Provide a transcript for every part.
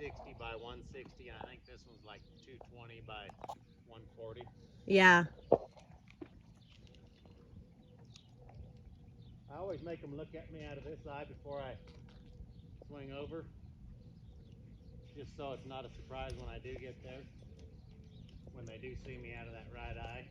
260 by 160, and I think this one's like 220 by 140. Yeah. I always make them look at me out of this eye before I swing over, just so it's not a surprise when I do get there, when they do see me out of that right eye.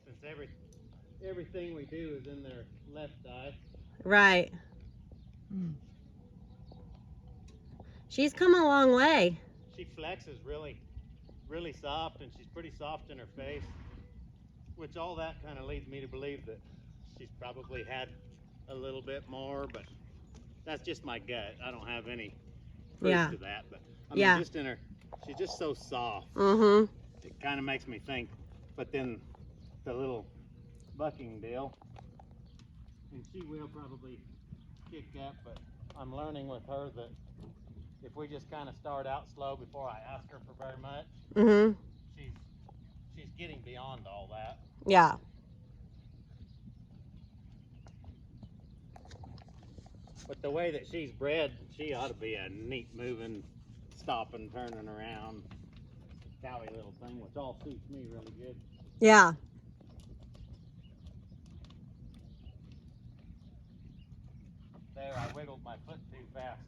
Since everything we do is in their left eye. Right. She's come a long way. She flexes really soft, and she's pretty soft in her face, which all that kind of leads me to believe that she's probably had a little bit more, but that's just my gut. I don't have any proof Yeah. to that, but I mean, Yeah. just in her, she's just so soft. Mm-hmm. It kind of makes me think, but then the little bucking deal, and she will probably kick up, but I'm learning with her that if we just kind of start out slow before I ask her for very much, Mm-hmm. she's getting beyond all that. Yeah. But the way that she's bred, she ought to be a neat moving, stopping, turning around, cowy little thing, which all suits me really good. Yeah. There, I wiggled my foot too fast.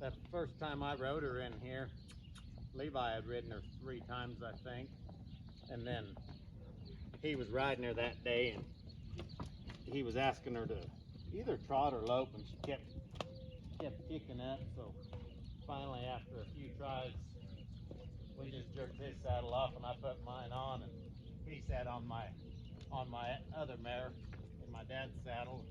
The first time I rode her in here, Levi had ridden her 3 times, I think. And then he was riding her that day, and he was asking her to either trot or lope, and she kept kicking up. So finally, after a few tries, we just jerked his saddle off, and I put mine on, and he sat on my other mare in my dad's saddle.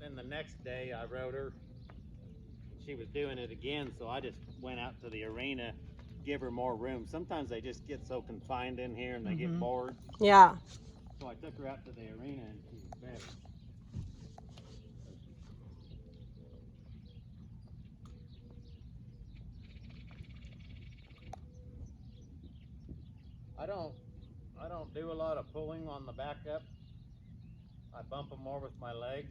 Then the next day I rode her. She was doing it again, so I just went out to the arena, give her more room. Sometimes they just get so confined in here and they get bored. Yeah. So I took her out to the arena, and she was better. I don't do a lot of pulling on the back up. I bump them more with my legs.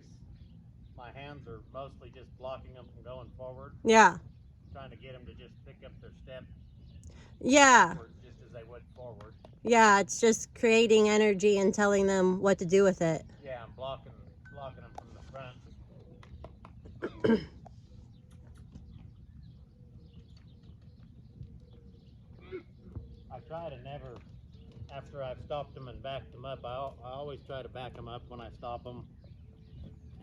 My hands are mostly just blocking them from going forward. Yeah. Trying to get them to just pick up their step Yeah. backwards just as they would forward. Yeah. It's just creating energy and telling them what to do with it. Yeah, I'm blocking them from the front. I try to never, after I've stopped them and backed them up, I always try to back them up when I stop them.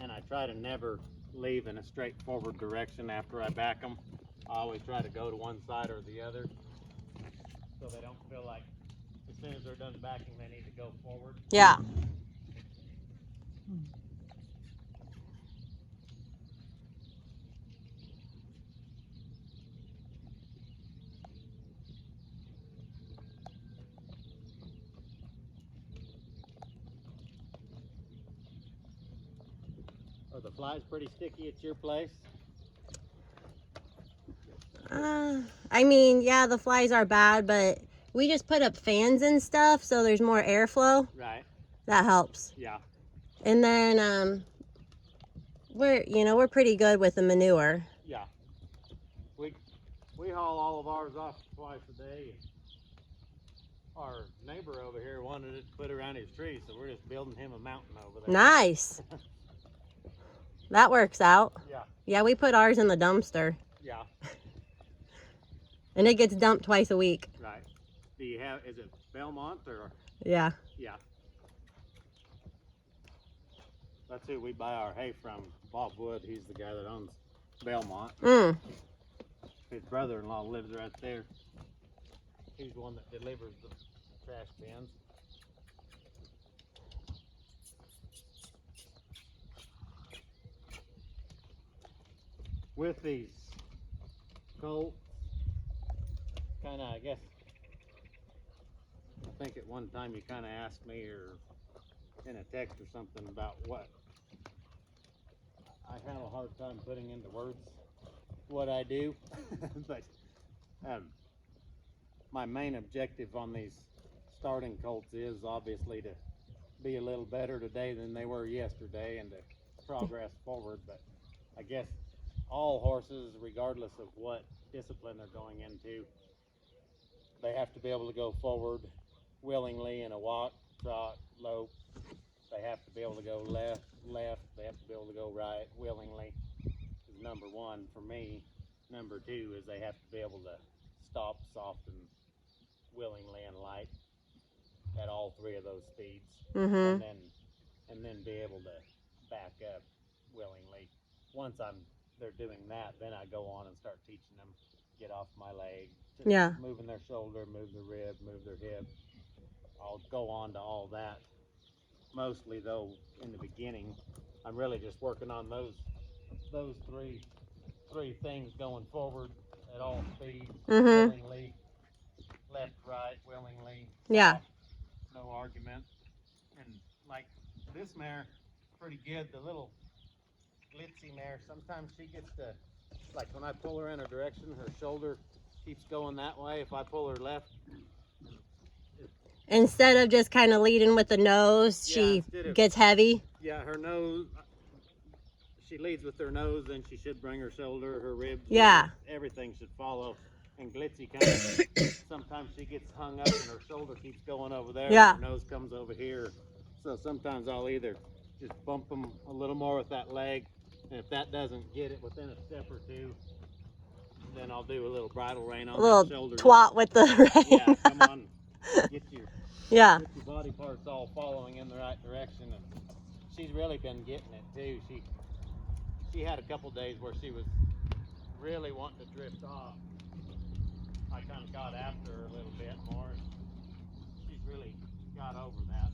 And I try to never leave in a straightforward direction after I back them. I always try to go to one side or the other, so they don't feel like as soon as they're done backing they need to go forward. Yeah. Are the flies pretty sticky at your place? I mean, yeah, the flies are bad, but we just put up fans and stuff, so there's more airflow. Right. That helps. Yeah. And then we're pretty good with the manure. Yeah. We haul all of ours off twice a day. Our neighbor over here wanted it to put around his tree, so we're just building him a mountain over there. Nice. That works out. Yeah. Yeah, we put ours in the dumpster. Yeah. And it gets dumped twice a week. Right. Do you have, is it Belmont or? Yeah. Yeah. That's who we buy our hay from, Bob Wood. He's the guy that owns Belmont. Mm. His brother-in-law lives right there. He's the one that delivers the trash bins. With these colts, kind of, I guess, I think at one time you kind of asked me, or in a text or something, about what I have a hard time putting into words what I do. But my main objective on these starting colts is obviously to be a little better today than they were yesterday and to progress forward. But I guess all horses, regardless of what discipline they're going into, they have to be able to go forward willingly in a walk, trot, lope. They have to be able to go left. They have to be able to go right willingly. Is number one for me. Number two is they have to be able to stop, soften willingly and light at all three of those speeds, and then be able to back up willingly. Once they're doing that, then I go on and start teaching them get off my leg, Yeah. moving their shoulder, move their rib, move their hip. I'll go on to all that. Mostly though, in the beginning, I'm really just working on those three things going forward at all speeds, willingly, left, right, willingly, Yeah. soft, no argument. And like this mare, pretty good. The little glitzy mare, sometimes she gets to, like when I pull her in a direction, her shoulder keeps going that way. If I pull her left, Instead of just kind of leading with the nose, she gets heavy. Yeah, her nose, she leads with her nose, and she should bring her shoulder, her ribs. Yeah. Everything should follow. And glitzy kind of, sometimes she gets hung up and her shoulder keeps going over there. Yeah. And her nose comes over here. So sometimes I'll either just bump them a little more with that leg. And if that doesn't get it within a step or two, then I'll do a little bridle rein on that shoulder. Twat with the rein. Yeah, come on. Get your body parts all following in the right direction. And she's really been getting it too. She had a couple days where she was really wanting to drift off. I kind of got after her a little bit more. She's really got over that.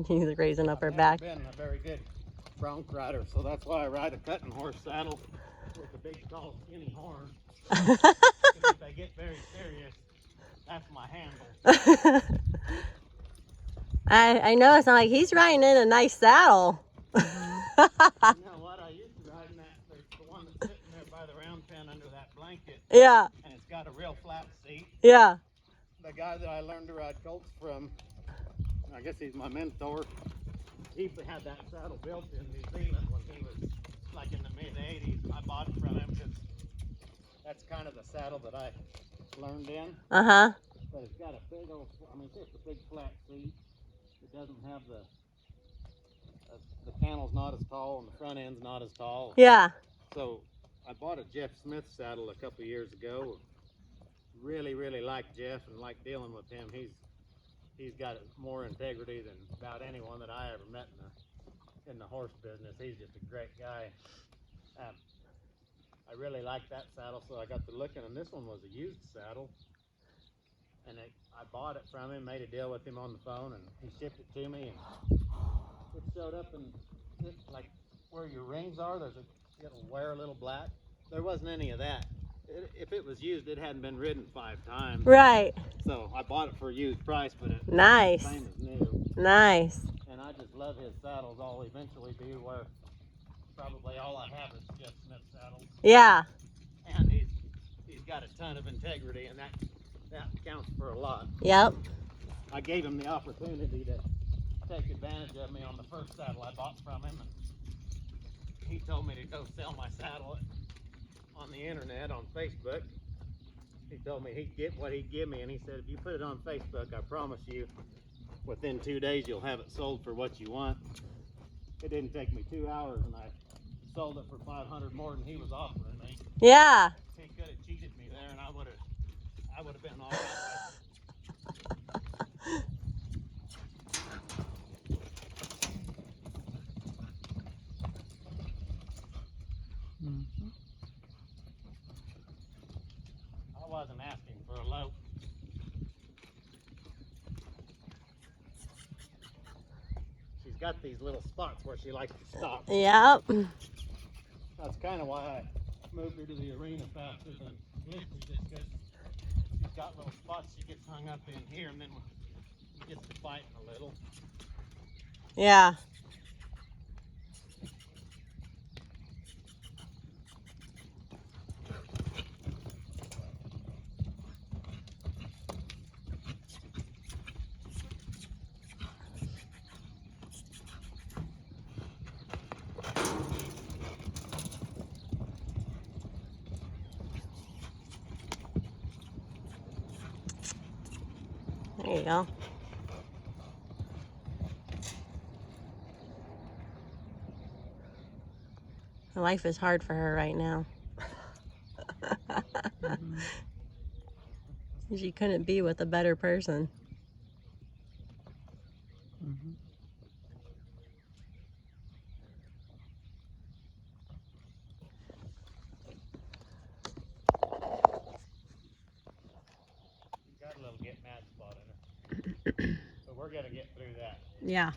He's raising up her back. I've never been a very good bronc rider, so that's why I ride a cutting horse saddle with a big, tall, skinny horn. If they get very serious, that's my handle. I noticed, I'm like, he's riding in a nice saddle. You know what? I used to ride in the one that's sitting there by the round pen under that blanket. Yeah. And it's got a real flat seat. Yeah. The guy that I learned to ride colts from, I guess he's my mentor, he had that saddle built in New Zealand when he was like in the mid-'80s. I bought it from him because that's kind of the saddle that I learned in. Uh-huh. But it's got a big old, it's just a big flat seat. It doesn't have the panel's not as tall and the front end's not as tall. Yeah. So I bought a Jeff Smith saddle a couple years ago. Really, really liked Jeff and liked dealing with him. He's got more integrity than about anyone that I ever met in the horse business. He's just a great guy. I really liked that saddle, so I got to looking, and this one was a used saddle. And I bought it from him, made a deal with him on the phone, and he shipped it to me. And it showed up, and like where your rings are, it'll wear a little black. There wasn't any of that. If it was used, it hadn't been ridden 5 times. Right. So I bought it for a used price, but it's nice. the same as new. Nice. And I just love his saddles. I'll eventually be where probably all I have is Jeff Smith saddles. Yeah. And he's got a ton of integrity, and that counts for a lot. Yep. I gave him the opportunity to take advantage of me on the first saddle I bought from him. And he told me to go sell my saddle on the internet, on Facebook. He told me he'd get what he'd give me, and he said, if you put it on Facebook, I promise you, within 2 days, you'll have it sold for what you want. It didn't take me 2 hours, and I sold it for $500 more than he was offering me. Yeah. He could have cheated me there, and I would have been all right. wasn't asking for a lope. She's got these little spots where she likes to stop. Yep. That's kind of why I moved her to the arena faster than Goldie, just because she's got little spots she gets hung up in here, and then she gets to fighting a little. Yeah. There you go. Life is hard for her right now. She couldn't be with a better person. She's got a little get mad spot in her. But we're going to get through that. Yeah.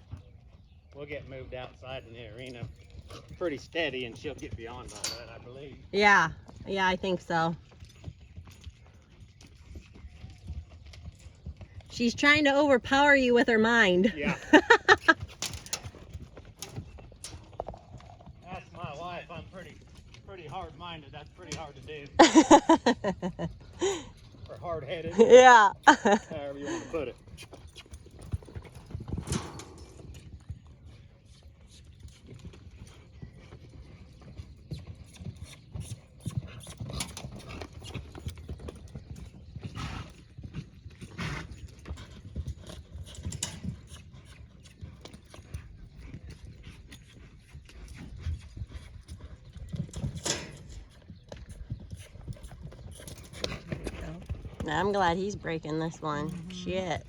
We'll get moved outside in the arena pretty steady, and she'll get beyond all that, I believe. Yeah. Yeah, I think so. She's trying to overpower you with her mind. Yeah. That's my wife. I'm pretty hard-minded. That's pretty hard to do. Or hard-headed. Yeah. However you want to put it. I'm glad he's breaking this one. Shit.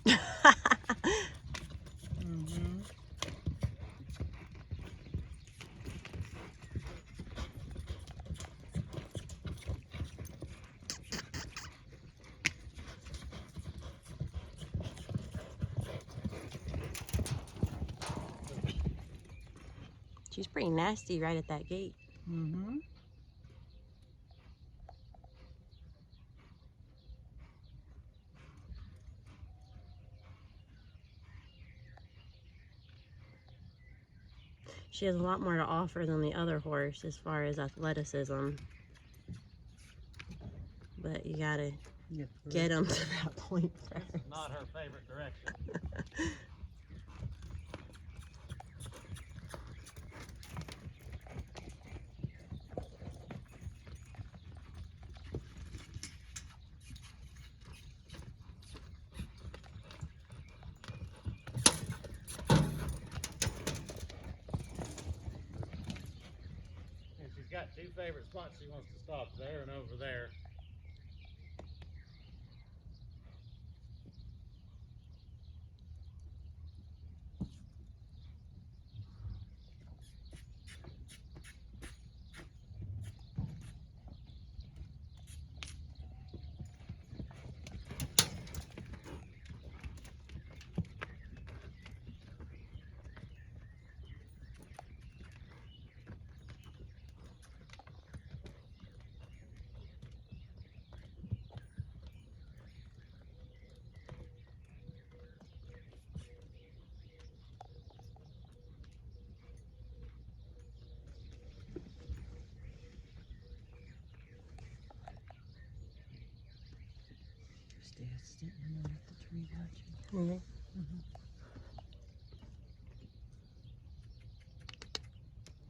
She's pretty nasty right at that gate. She has a lot more to offer than the other horse as far as athleticism. But you gotta get them to that point first. This is not her favorite direction. And she's got two favorite spots she wants to stop, there and over there.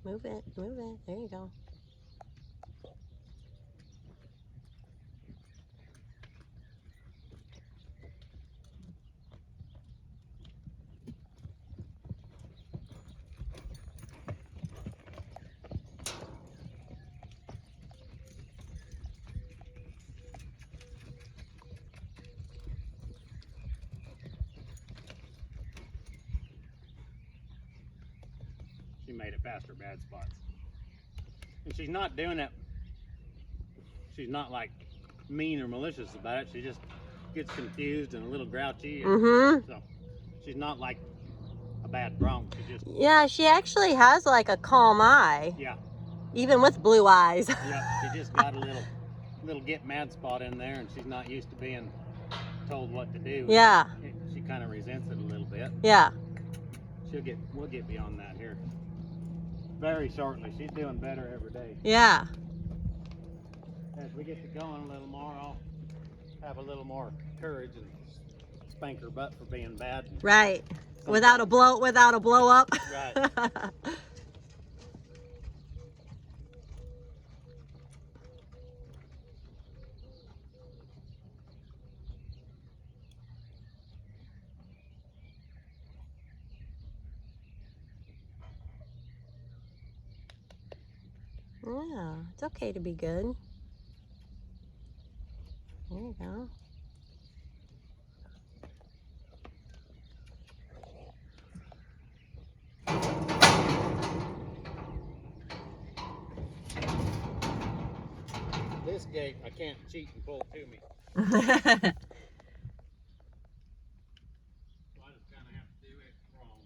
Move it, move it. There you go. She made it past her bad spots. And she's not doing it. She's not like mean or malicious about it. She just gets confused and a little grouchy. And Mm-hmm. so she's not like a bad bronc. She just, Yeah, she actually has like a calm eye. yeah. Even with blue eyes. Yep, she just got a little get mad spot in there, and she's not used to being told what to do. Yeah. She kind of resents it a little bit. Yeah. We'll get beyond that here very shortly. She's doing better every day. Yeah. As we get to going a little more, I'll have a little more courage and spank her butt for being bad. Right. Without a blow up. Right. Yeah, it's okay to be good. There you go. This gate, I can't cheat and pull to me. So I just kind of have to do it wrong.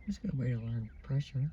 That's a good way to learn pressure.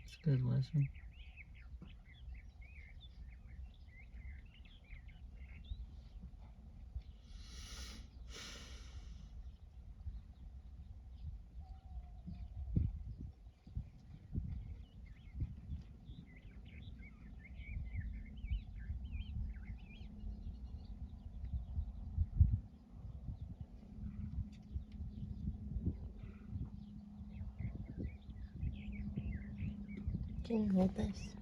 It's a good lesson. Can you hold this?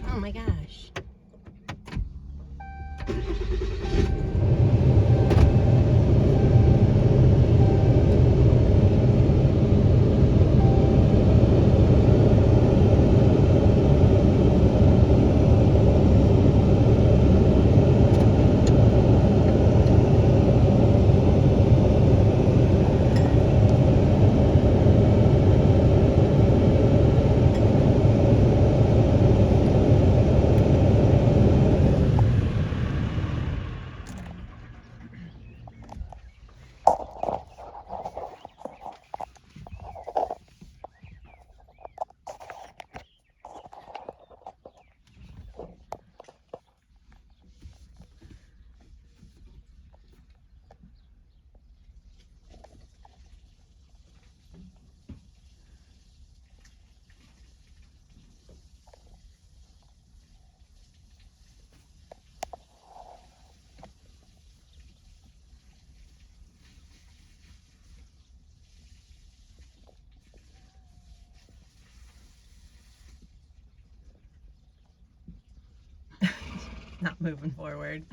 Oh my gosh. not moving forward.